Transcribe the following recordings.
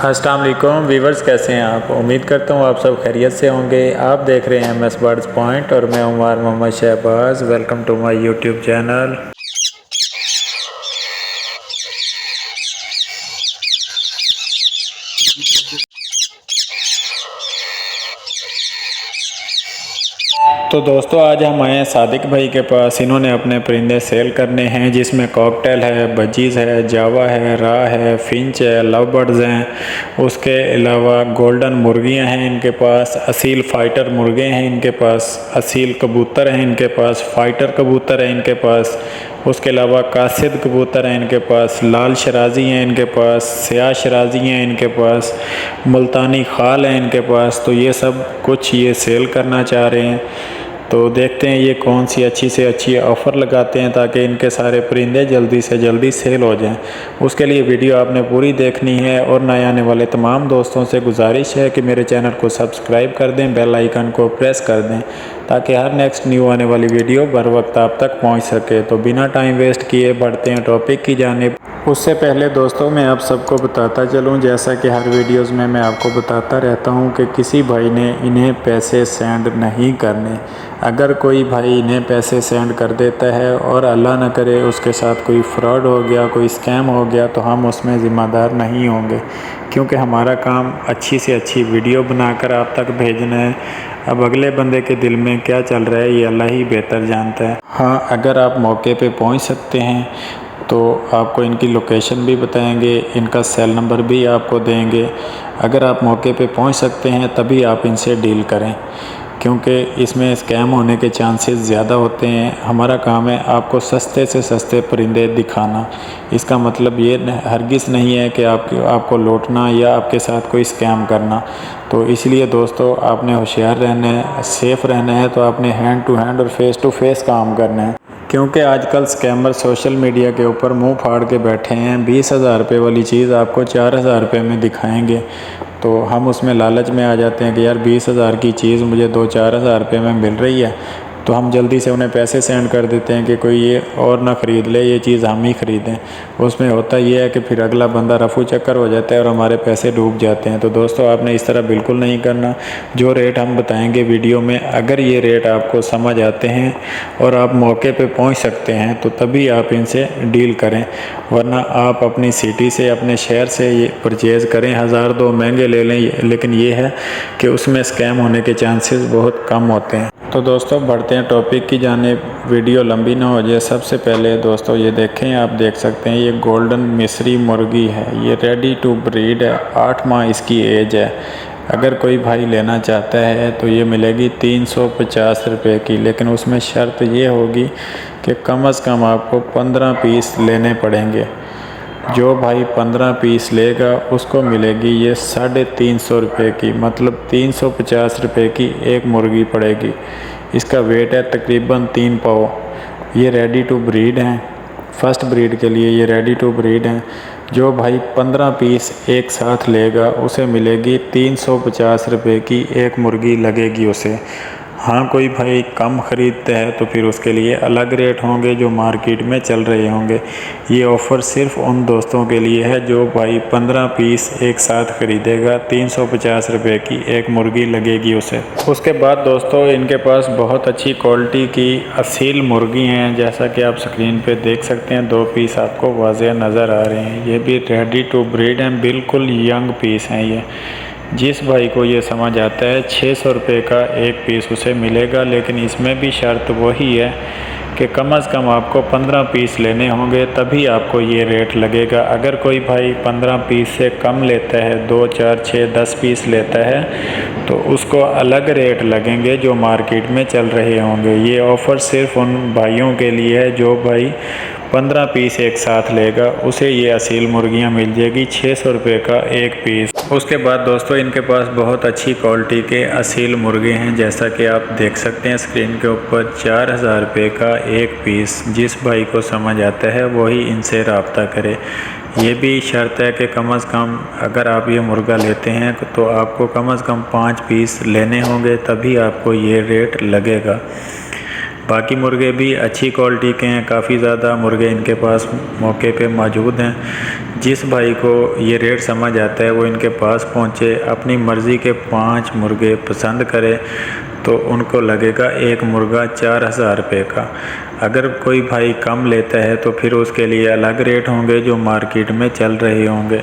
अस्सलाम वालेकुम वीवर्स, कैसे हैं आप। उम्मीद करता हूँ आप सब खैरियत से होंगे। आप देख रहे हैं MS बर्ड्स पॉइंट और मैं Umar Mohammad Shahbaz. Welcome to my YouTube channel. तो दोस्तों, आज हम आए हैं सादिक भाई के पास। इन्होंने अपने परिंदे सेल करने हैं, जिसमें कॉकटेल है, बजीज़ है, जावा है, रा है, फिंच है, लव बर्ड्स हैं। उसके अलावा गोल्डन मुर्गियां हैं इनके पास, असील फ़ाइटर मुर्गे हैं इनके पास, असील कबूतर हैं इनके पास, फ़ाइटर कबूतर है इनके पास। उसके अलावा कासिद कबूतर हैं इनके पास, लाल शराजी हैं इनके पास, स्याह शराजी हैं इनके पास, मुल्तानी खाल हैं इनके पास। तो ये सब कुछ ये सेल करना चाह रहे हैं। तो देखते हैं ये कौन सी अच्छी से अच्छी ऑफ़र लगाते हैं ताकि इनके सारे परिंदे जल्दी से जल्दी सेल हो जाएं। उसके लिए वीडियो आपने पूरी देखनी है और नए आने वाले तमाम दोस्तों से गुजारिश है कि मेरे चैनल को सब्सक्राइब कर दें, बेल आइकन को प्रेस कर दें ताकि हर नेक्स्ट न्यू आने वाली वीडियो बर वक्त आप तक पहुंच सके। तो बिना टाइम वेस्ट किए बढ़ते हैं टॉपिक की जानिब। उससे पहले दोस्तों, मैं आप सबको बताता चलूं, जैसा कि हर वीडियोस में मैं आपको बताता रहता हूं कि किसी भाई ने इन्हें पैसे सेंड नहीं करने। अगर कोई भाई इन्हें पैसे सेंड कर देता है और अल्लाह न करे उसके साथ कोई फ्रॉड हो गया, कोई स्कैम हो गया, तो हम उसमें ज़िम्मेदार नहीं होंगे, क्योंकि हमारा काम अच्छी से अच्छी वीडियो बनाकर आप तक भेजना है। अब अगले बंदे के दिल में क्या चल रहा है ये अल्लाह ही बेहतर जानता है। हाँ, अगर आप मौके पे पहुंच सकते हैं तो आपको इनकी लोकेशन भी बताएंगे, इनका सेल नंबर भी आपको देंगे। अगर आप मौके पे पहुंच सकते हैं तभी आप इनसे डील करें, क्योंकि इसमें स्कैम होने के चांसेस ज़्यादा होते हैं। हमारा काम है आपको सस्ते से सस्ते परिंदे दिखाना। इसका मतलब ये हरगिज़ नहीं है कि आपको लूटना या आपके साथ कोई स्कैम करना। तो इसलिए दोस्तों, आपने होशियार रहना है, सेफ़ रहना है, तो आपने हैंड टू हैंड और फेस टू फेस काम करना है, क्योंकि आजकल स्कैमर सोशल मीडिया के ऊपर मुंह फाड़ के बैठे हैं। 20,000 रुपये वाली चीज़ आपको 4,000 रुपये में दिखाएंगे, तो हम उसमें लालच में आ जाते हैं कि यार 20,000 की चीज़ मुझे 2-4 हज़ार रुपये में मिल रही है, तो हम जल्दी से उन्हें पैसे सेंड कर देते हैं कि कोई ये और ना ख़रीद ले, ये चीज़ हम ही ख़रीदें। उसमें होता ये है कि फिर अगला बंदा रफू चक्कर हो जाता है और हमारे पैसे डूब जाते हैं। तो दोस्तों, आपने इस तरह बिल्कुल नहीं करना। जो रेट हम बताएंगे वीडियो में, अगर ये रेट आपको समझ आते हैं और आप मौके पे पहुंच सकते हैं तो तभी आप इनसे डील करें, वरना आप अपनी सिटी से, अपने शहर से ये परचेज़ करें, 1,000-2 महंगे ले लें, लेकिन ये है कि उसमें स्कैम होने के चांसेस बहुत कम होते हैं। तो दोस्तों, बढ़ते हैं टॉपिक की जानिब, वीडियो लंबी ना हो जाए। सबसे पहले दोस्तों ये देखें, आप देख सकते हैं ये गोल्डन मिस्री मुर्गी है, ये रेडी टू ब्रीड है, 8 माह इसकी एज है। अगर कोई भाई लेना चाहता है तो ये मिलेगी 350 रुपये की, लेकिन उसमें शर्त ये होगी कि कम से कम आपको 15 पीस लेने पड़ेंगे। जो भाई 15 पीस लेगा उसको मिलेगी ये 350 रुपये की, मतलब 350 रुपये की एक मुर्गी पड़ेगी। इसका वेट है तकरीबन 3 पाव। ये रेडी टू ब्रीड हैं, फर्स्ट ब्रीड के लिए ये रेडी टू ब्रीड हैं। जो भाई 15 पीस एक साथ लेगा उसे मिलेगी 350 रुपये की एक मुर्गी लगेगी उसे। हाँ, कोई भाई कम ख़रीदता है तो फिर उसके लिए अलग रेट होंगे जो मार्केट में चल रहे होंगे। ये ऑफ़र सिर्फ़ उन दोस्तों के लिए है जो भाई 15 पीस एक साथ ख़रीदेगा, 350 रुपये की एक मुर्गी लगेगी उसे। उसके बाद दोस्तों, इनके पास बहुत अच्छी क्वालिटी की असील मुर्गी हैं, जैसा कि आप स्क्रीन पे देख सकते हैं। 2 पीस आपको वाज़ेह नज़र आ रहे हैं। ये भी रेडी टू ब्रीड हैं, बिल्कुल यंग पीस हैं ये। जिस भाई को ये समझ आता है 600 रुपये का एक पीस उसे मिलेगा, लेकिन इसमें भी शर्त वही है कि कम से कम आपको 15 पीस लेने होंगे तभी आपको ये रेट लगेगा। अगर कोई भाई 15 पीस से कम लेता है, 2, 4, 6, 10 पीस लेता है, तो उसको अलग रेट लगेंगे जो मार्केट में चल रहे होंगे। ये ऑफ़र सिर्फ़ उन भाइयों के लिए है जो भाई 15 पीस एक साथ लेगा, उसे ये असील मुर्गियाँ मिल जाएगी 600 रुपये का एक पीस। उसके बाद दोस्तों, इनके पास बहुत अच्छी क्वालिटी के असील मुर्गे हैं, जैसा कि आप देख सकते हैं स्क्रीन के ऊपर। 4,000 रुपये का एक पीस। जिस भाई को समझ आता है वही इनसे रब्ता करे। ये भी शर्त है कि कम से कम अगर आप ये मुर्गा लेते हैं तो आपको कम से कम 5 पीस लेने होंगे, तभी आपको ये रेट लगेगा। बाकी मुर्गे भी अच्छी क्वालिटी के हैं, काफ़ी ज़्यादा मुर्गे इनके पास मौके पे मौजूद हैं। जिस भाई को ये रेट समझ आता है वो इनके पास पहुँचे, अपनी मर्ज़ी के 5 मुर्गे पसंद करे तो उनको लगेगा एक मुर्गा 4000 रुपये का। अगर कोई भाई कम लेता है तो फिर उसके लिए अलग रेट होंगे जो मार्केट में चल रहे होंगे।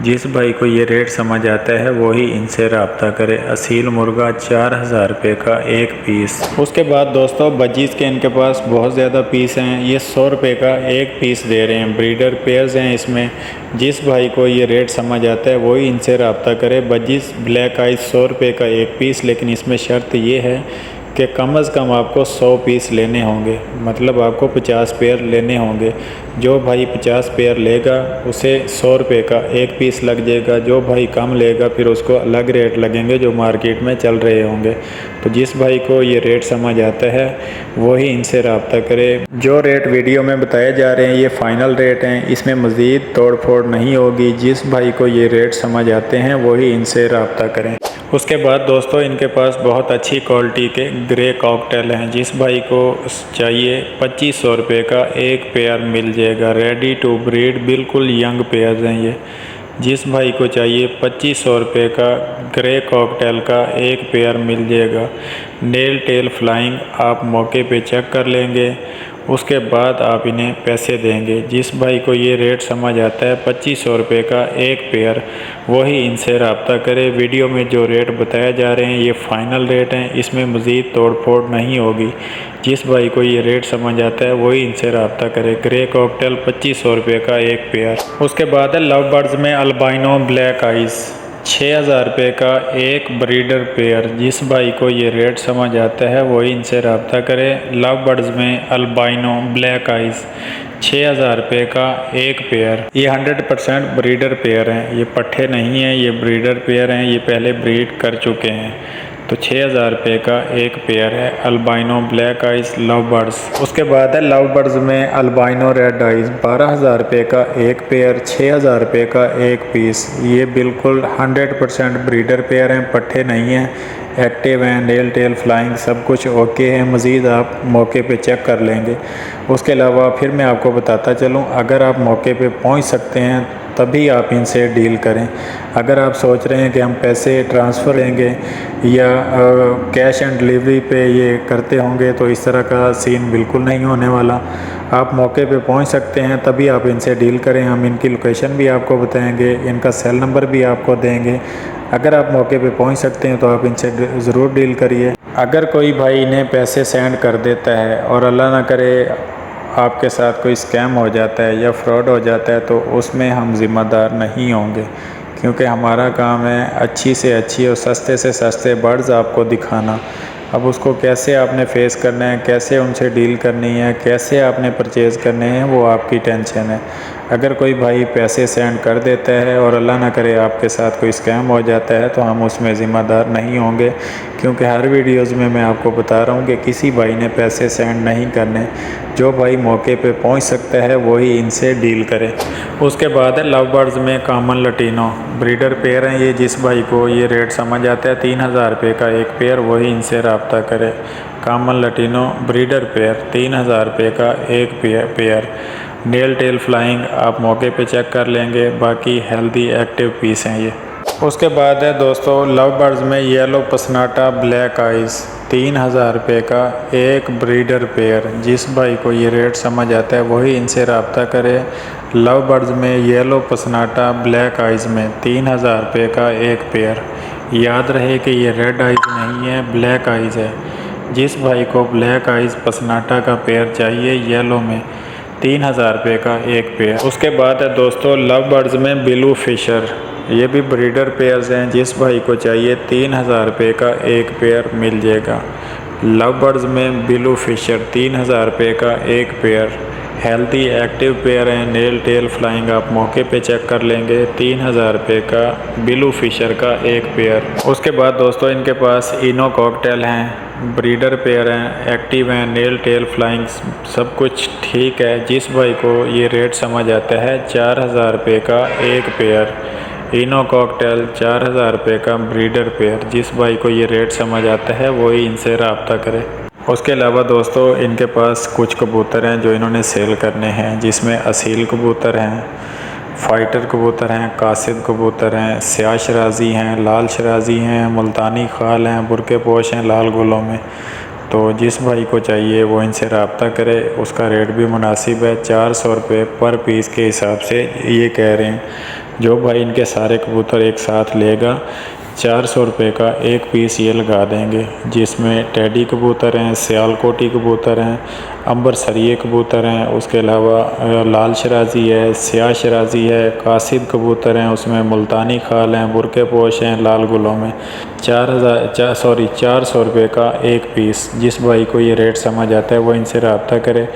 जिस भाई को ये रेट समझ आता है वही इनसे रब्ता करे। असील मुर्गा 4000 रुपये का एक पीस। उसके बाद दोस्तों बजीज़ के इनके पास बहुत ज़्यादा पीस हैं, ये 100 रुपये का एक पीस दे रहे हैं। ब्रीडर पेयर्स हैं इसमें। जिस भाई को ये रेट समझ आता है वही इनसे रब्ता करे। बजीज़ ब्लैक आइज 100 रुपये का एक पीस, लेकिन इसमें शर्त ये है कि कम से कम आपको 100 पीस लेने होंगे, मतलब आपको 50 पेयर लेने होंगे। जो भाई 50 पेयर लेगा उसे 100 रुपये का एक पीस लग जाएगा। जो भाई कम लेगा फिर उसको अलग रेट लगेंगे जो मार्केट में चल रहे होंगे। तो जिस भाई को ये रेट समझ आता है वही इनसे रब्ता करे। जो रेट वीडियो में बताए जा रहे हैं ये फ़ाइनल रेट हैं, इसमें मज़ीद तोड़ फोड़ नहीं होगी। जिस भाई को ये रेट समझ आते हैं वही इनसे रब्ता करें। उसके बाद दोस्तों इनके पास बहुत अच्छी क्वालिटी के ग्रे कॉकटेल हैं। जिस भाई को चाहिए 2500 रुपये का एक पेयर मिल जाएगा। रेडी टू ब्रीड बिल्कुल यंग पेयर्स हैं ये। जिस भाई को चाहिए 2500 रुपये का ग्रे कॉकटेल का एक पेयर मिल जाएगा। नेल टेल फ्लाइंग आप मौके पे चेक कर लेंगे, उसके बाद आप इन्हें पैसे देंगे। जिस भाई को ये रेट समझ आता है 2500 रुपये का एक पेयर, वही इनसे रब्ता करे। वीडियो में जो रेट बताए जा रहे हैं ये फ़ाइनल रेट हैं, इसमें मज़ीद तोड़ फोड़ नहीं होगी। जिस भाई को ये रेट समझ आता है वही इनसे रब्ता करे। ग्रे कॉकटेल 2500 रुपये का एक पेयर। उसके बाद है लव बर्ड्स में अल्बाइनो ब्लैक आइज़ 6000 रुपये का एक ब्रीडर पेयर। जिस भाई को ये रेट समझ आता है वही इनसे रब्ता करे। लव बर्ड्स में अल्बाइनो ब्लैक आइज़ 6000 रुपये का एक पेयर। ये 100% ब्रीडर पेयर हैं, ये पट्ठे नहीं हैं, ये ब्रीडर पेयर हैं, ये पहले ब्रीड कर चुके हैं। तो 6000 रुपये का एक पेयर है albino black eyes love birds. उसके बाद है लव बर्ड्स में अल्बाइनो रेड आइज़ 12000 रुपये का एक पेयर, 6000 रुपये का एक पीस। ये बिल्कुल 100% ब्रीडर पेयर हैं, पट्ठे नहीं हैं, एक्टिव हैं, नेल टेल फ्लाइंग सब कुछ ओके है। मज़ीद आप मौके पे चेक कर लेंगे। उसके अलावा फिर मैं आपको बताता चलूँ, अगर आप मौके पे पहुँच सकते हैं तभी आप इनसे डील करें। अगर आप सोच रहे हैं कि हम पैसे ट्रांसफ़र लेंगे या कैश एंड डिलीवरी पे ये करते होंगे तो इस तरह का सीन बिल्कुल नहीं होने वाला। आप मौके पे पहुंच सकते हैं तभी आप इनसे डील करें। हम इनकी लोकेशन भी आपको बताएंगे, इनका सेल नंबर भी आपको देंगे। अगर आप मौके पे पहुंच सकते हैं तो आप इनसे ज़रूर डील करिए। अगर कोई भाई इन्हें पैसे सेंड कर देता है और अल्लाह ना करे आपके साथ कोई स्कैम हो जाता है या फ्रॉड हो जाता है तो उसमें हम ज़िम्मेदार नहीं होंगे, क्योंकि हमारा काम है अच्छी से अच्छी और सस्ते से सस्ते बर्ड्स आपको दिखाना। अब उसको कैसे आपने फेस करना है, कैसे उनसे डील करनी है, कैसे आपने परचेज़ करने हैं, वो आपकी टेंशन है। अगर कोई भाई पैसे सेंड कर देता है और अल्लाह ना करे आपके साथ कोई स्कैम हो जाता है तो हम उसमें ज़िम्मेदार नहीं होंगे, क्योंकि हर वीडियोज़ में मैं आपको बता रहा हूँ कि किसी भाई ने पैसे सेंड नहीं करने। जो भाई मौके पे पहुँच सकता है वही इनसे डील करे। उसके बाद है लव बर्ड्स में कॉमन लटीनो ब्रीडर पेयर हैं ये। जिस भाई को ये रेट समझ आता है 3000 रुपये का एक पेयर, वही इनसे रब्ता करे। कॉमन लटीनो ब्रीडर पेयर 3000 रुपये का एक पेयर। नेल टेल फ्लाइंग आप मौके पे चेक कर लेंगे, बाकी हेल्दी एक्टिव पीस हैं ये। उसके बाद है दोस्तों लव बर्ड्स में येलो पसनाटा ब्लैक आइज़ 3000 रुपये का एक ब्रीडर पेयर। जिस भाई को ये रेट समझ आता है वही इनसे रब्ता करे। लव बर्ड्स में येलो पसनाटा ब्लैक आइज़ में 3000 रुपये का एक पेयर। याद रहे कि ये रेड आइज़ नहीं है, ब्लैक आइज़ है। जिस भाई को ब्लैक आइज़ पसनाटा का पेयर चाहिए येलो में 3000 रुपये का एक पेयर। उसके बाद है दोस्तों लव बर्ड्स में ब्लू फिशर, ये भी ब्रीडर पेयर्स हैं। जिस भाई को चाहिए 3000 रुपये का एक पेयर मिल जाएगा। लव बर्ड्स में ब्लू फिशर 3000 रुपये का एक पेयर। हेल्दी एक्टिव पेयर हैं, नेल टेल फ्लाइंग आप मौके पे चेक कर लेंगे। 3000 रुपये का ब्लू फिशर का एक पेयर। उसके बाद दोस्तों इनके पास इनो कॉकटेल हैं, ब्रीडर पेयर हैं, एक्टिव हैं, नेल टेल फ्लाइंग सब कुछ ठीक है। जिस भाई को ये रेट समझ आता है 4000 रुपये का एक पेयर। इनो कॉकटेल 4000 रुपये का ब्रीडर पेयर। जिस भाई को ये रेट समझ आता है वही इनसे रब्ता करे। उसके अलावा दोस्तों इनके पास कुछ कबूतर हैं जो इन्होंने सेल करने हैं, जिसमें असील कबूतर हैं, फ़ाइटर कबूतर हैं, कासिद कबूतर हैं, स्याह शराजी हैं, लाल शराजी हैं, मुल्तानी खाल हैं, बुरके पोश हैं लाल गुलों में। तो जिस भाई को चाहिए वो इनसे रब्ता करे। उसका रेट भी मुनासिब है, 400 रुपये पर पीस के हिसाब से ये कह रहे हैं। जो भाई इनके सारे कबूतर एक साथ लेगा 400 रुपये का एक पीस ये लगा देंगे, जिसमें टेडी कबूतर हैं, सियालकोटी कबूतर हैं, अंबर सरिये कबूतर हैं, उसके अलावा लाल शराजी है, स्याह शराजी है, कासिद कबूतर हैं, उसमें मुल्तानी खाल हैं, बुरके पोश हैं लाल गुलों में। 400 रुपये का एक पीस। जिस भाई को ये रेट समझ आता है वो इनसे रब्ता करे।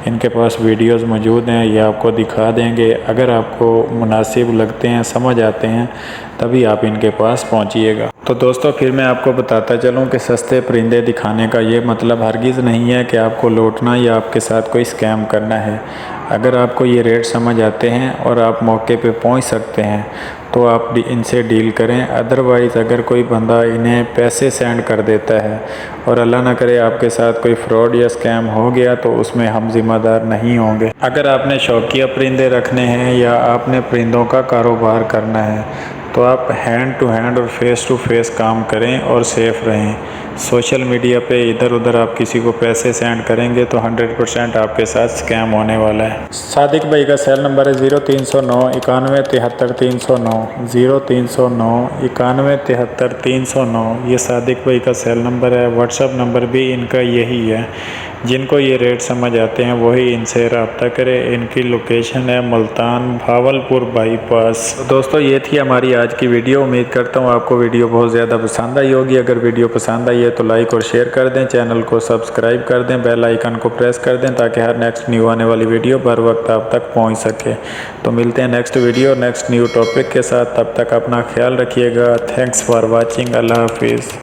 इनके पास वीडियोस मौजूद हैं, ये आपको दिखा देंगे। अगर आपको मुनासिब लगते हैं, समझ आते हैं, तभी आप इनके पास पहुंचिएगा। तो दोस्तों फिर मैं आपको बताता चलूं कि सस्ते परिंदे दिखाने का ये मतलब हरगिज़ नहीं है कि आपको लूटना या आपके साथ कोई स्कैम करना है। अगर आपको ये रेट समझ आते हैं और आप मौके पे पहुंच सकते हैं तो आप इनसे डील करें। अदरवाइज़ अगर कोई बंदा इन्हें पैसे सेंड कर देता है और अल्लाह ना करे आपके साथ कोई फ्रॉड या स्कैम हो गया तो उसमें हम ज़िम्मेदार नहीं होंगे। अगर आपने शौकिया परिंदे रखने हैं या आपने परिंदों का कारोबार करना है तो आप हैंड टू हैंड और फेस टू फेस काम करें और सेफ़ रहें। सोशल मीडिया पे इधर उधर आप किसी को पैसे सेंड करेंगे तो 100% आपके साथ स्कैम होने वाला है। सादिक भाई का सेल नंबर है 0309 91 73 309, 0309 91 73 309। ये सादिक भाई का सेल नंबर है। व्हाट्सअप नंबर भी इनका यही है। जिनको ये रेट समझ आते हैं वही इनसे रब्ता करें। इनकी लोकेशन है मुल्तान भावलपुर बाईपास। तो दोस्तों ये थी हमारी आज की वीडियो। उम्मीद करता हूँ आपको वीडियो बहुत ज़्यादा पसंद आई होगी। अगर वीडियो पसंद आई है तो लाइक और शेयर कर दें, चैनल को सब्सक्राइब कर दें, बेल आइकन को प्रेस कर दें ताकि हर नेक्स्ट न्यू आने वाली वीडियो बर वक्त आप तक पहुँच सके। तो मिलते हैं next video next new topic के साथ। तब तक अपना ख्याल रखिएगा। Thanks for watching. अल्लाह हाफिज़।